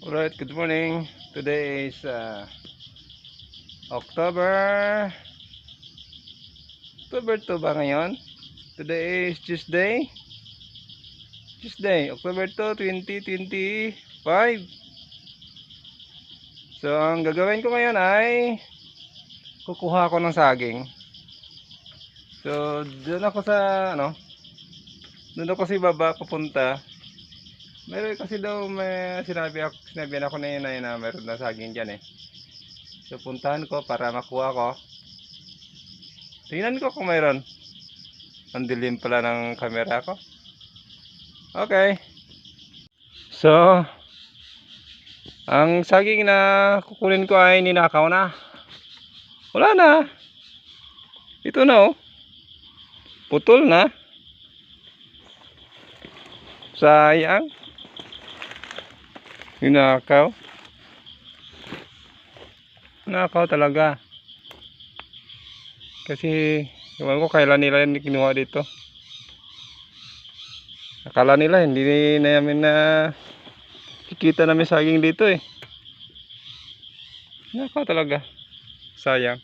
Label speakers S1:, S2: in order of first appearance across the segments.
S1: Alright, good morning. Today is October 2 ba ngayon? Today is Tuesday, October 2, 2025. So, ang gagawin ko ngayon ay kukuha ako ng saging. So, doon ako sa doon ako sa baba papunta. Meron kasi daw may sinabihan ako na yun na meron na saging dyan eh. So, puntahan ko para makuha ko. Tingnan ko kung mayroon. Ang dilim pala ng camera ko. Okay. So, ang saging na kukunin ko ay ninakaw na. Wala na. Ito na oh. Putol na. Sayang. Ninakaw. Nakaw talaga. Kasi, ewan ko kailan nila yung kinuha dito. Akala nila hindi namin na kikita namin saging dito eh. Nakaw talaga. Sayang.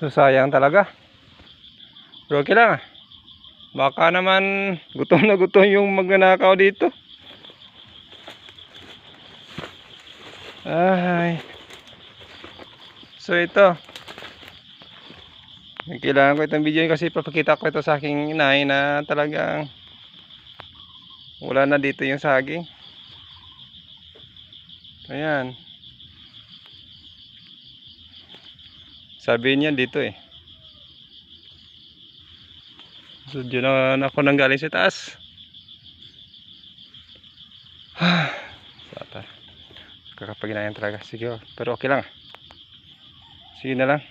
S1: So, sayang talaga. Pero okay lang ah. Baka naman gutom na gutom yung magnanakaw dito. Ay. So ito. Kailangan ko itong video kasi papakita ko ito sa aking inay na talagang wala na dito yung saging. Ayan. Sabi niya dito eh. So dyan na ako nanggaling sa taas. Sata. Kakapaginayan talaga. Sige, pero okay lang. Sige na lang.